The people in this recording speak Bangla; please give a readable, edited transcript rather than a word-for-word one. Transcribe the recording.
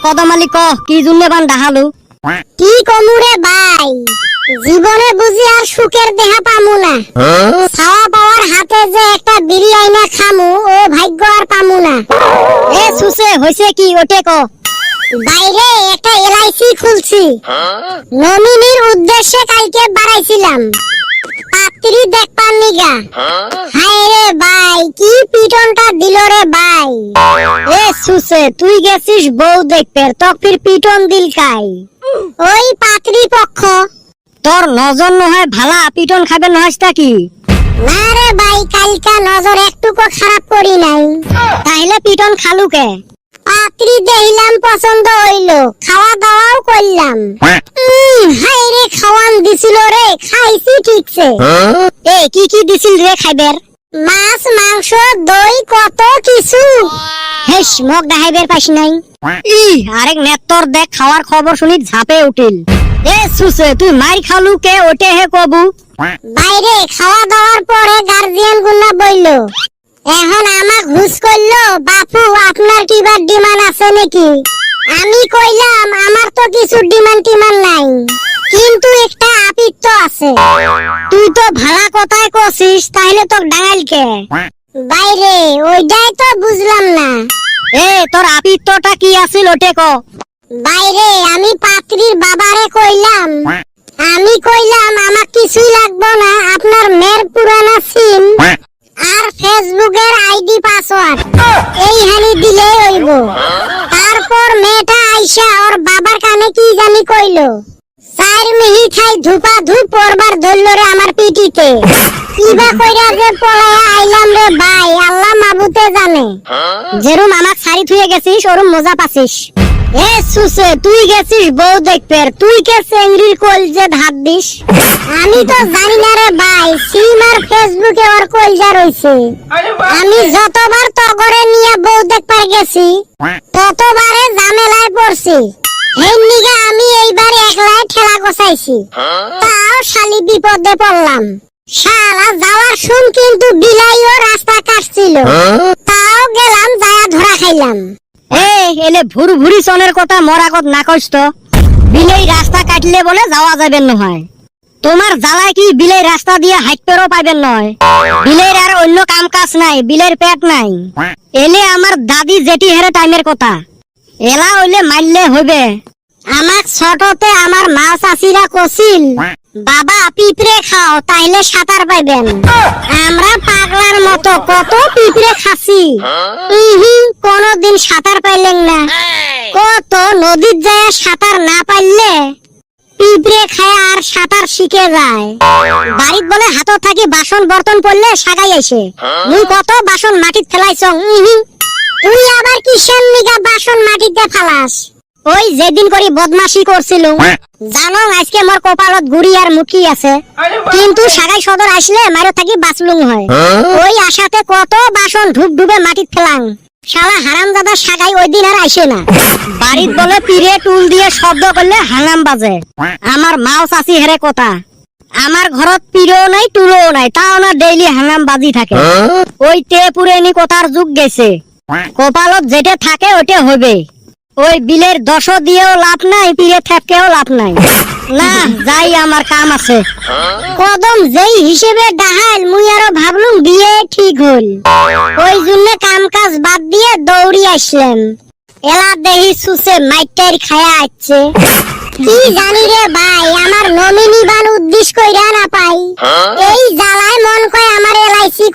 কদমালি ক কি জন্য বান ডাহালু? কি কমুরে ভাই, জীবনে বুঝি আর সুখের দেহা পামু না। ছাওয়া পাওয়ার হাতে যে একটা বিড়ি আইনা খামু, ও ভাগ্য আর পামু না। এ সুসে হইছে কি ওটে ক? বাইরে একটা এলআইসি খুলছি, নমিনির উদ্দেশ্যে কালকে বাড়াইছিলাম পাত্রী দেখপার নিগা। হায় রে ভাই, কি পিটনটা দিল রে ভাই। এ সুসে তুই গেছিস বউ দেখতে, তক ফির পিটন দিল কাই? ওই পাত্রী পক্ষ। তোর নজর নয় ভালা পিটন খাবে নহাসটা কি? না রে ভাই, কালকা নজর একটুকু খারাপ করি নাই। তাইলে পিটন খালু কে? পাত্রী দেখিলাম পছন্দ হইলো, খাওয়া দাওয়াও করলাম। হাই রে, খাওয়ান দিছিল রে, খাইছি ঠিকছে। এ কি কি দিছিল রে খাইবের? মাছ, মাংস, দই, কত কিছু। হেস মগ দেখাইবের পাইস নাই। ই আরেক নেত্তর দেখ খাওয়ার খবর শুনি ঝাপে উঠিল। এ সুসে তুই মাই খালু কে ওটে হে কবু? বাইরে খাওয়া দাওয়ার পরে গার্জিয়ান গুলা বইল, এখন আমাক হুস করলো, বাপু আপনার কিবা ডিমান্ড আছে নাকি? আমি কইলাম আমার তো কিছু ডিমান্ড টিমান্ড নাই, কিন্তু একটা আপিত্ত আছে। তুই তো ভালা কথাই কছিস, তাহলে তোর ডাঙাইল কে? বাইরে ওইটাই তো বুঝলাম না। এ তোর আপিত্তটা কি আছিল ওটে ক? বাইরে আমি পাত্রীর বাবারে কইলাম, আমার কিছুই লাগবে না, আপনার মেয়ের পুরানা সিম আর ফেসবুকের আইডি পাসওয়ার্ড এই হানি দিলেই হইব। তারপর মেয়েটা আইসা ওর বাবার কানে কি জানি কইলো, 4 মিহি খাই ধুপা ধুপ পড়বার ধরল রে আমার পিটিতে। কিবা কইরা যে পলায়া আইলাম রে ভাই, আল্লাহ মাবুতে জানে। যেরুম আমাক ছাড়ি থুয়ে গেছিস ওরম মজা পাছিস। এ সুসে তুই গেছিস বউ দেখতে, তুই কে চেংড়ির কলজে ধার দিস? আমি তো জানি না রে ভাই, সিম আর ফেসবুকে ওর কলজা রইছে। আমি যতবার তগরে নিয়ে বউ দেখবার গেছি, ততবারে ঝামেলায় পড়ছি। এই নিগা আমি এইবার একলাই ঠেলা গোছাইছি, তাও শালি বিপদে পড়লাম। শালা যাওয়ার শুন কিন্তু বিলাইও রাস্তা কাটছিল, তাও গেলাম যায়া ধরা খাইলাম। এ এলে ভুর ভুরি সনের কথা মরাগত না কইস তো। বিলেই রাস্তা কাটলে বলে যাওয়া যাবেন নহয়। তোমার জ্বালায় কি বিলেই রাস্তা দিয়ে হাইটপেরও পাইবেন নয়? বিলের আর অন্য কাম কাজ নাই, বিলের পেট নাই। এলে আমার দাদি জেঠি হেরে টাইমের কথা, এলা হইলে মারলে হইবে। আমাক ছোটতে আমার মা চাচিরা কছিল, বাবা পিঁপড়ে খাও তাইলে সাঁতার পাইবেন। আমরা পাগলার মতো কত পিঁপড়ে খাসি, কোনদিন সাঁতার পাইলেন না। কত নদীর যায় সাঁতার না পাইলে পিঁপড়ে খায় আর সাঁতার শিখে যায়। বাড়িত বলে হাতত থাকি বাসন বর্তন পড়লে সাগাই আইছে, মুই কত বাসন মাটিত ফেলাইছ। তুই আবার কিসের নিগা বাসন মাটিতে ফালাস? ওই যেদিন করি বদমাশি করছিল, জানো আজকে মোর কপালত গুড়ি আর মুখি আছে, কিন্তু সাগাই সদর আসলে মারো থাকি বাঁচলুম হয়। ওই আশাতে কত বাসন ধূপ ডুবে মাটিত ফেলাং। শালা হারামজাদা সাগাই ওই দিন আর আইসে না। বাড়িত বলে পিড়ে টুল দিয়ে শব্দ করলে হাঙ্গাম বাজে। আমার মাও চাচি হেরে কথা, আমার ঘরত পিড়েও নাই টুলও নাই, তাও না ডেইলি হাঙ্গাম বাজি থাকে। ওই তে পুরেনি কথার যুগ গেছে, কপালত যেটা থাকে ওইটা হবে। ওই বিলের দশ দিয়েও লাভ নাই, পিড়ে থেপকেও লাভ নাই। না যাই, আমার কাম আছে। কদম যেই হিসেবে ডাহাল, মুই আরো ভাবলুম বিয়ে ঠিক হল। ওই জন্য কাম কাজ বাদ দিয়ে দৌড়ি আসলাম। এলা দেহি সুসে মাইটার খায়া আছে। কি জানি রে ভাই, আমার নমিনি বান উদ্দেশ্য কইরা না পাই। এই জ্বালায় মন কয় আমার এলআইসি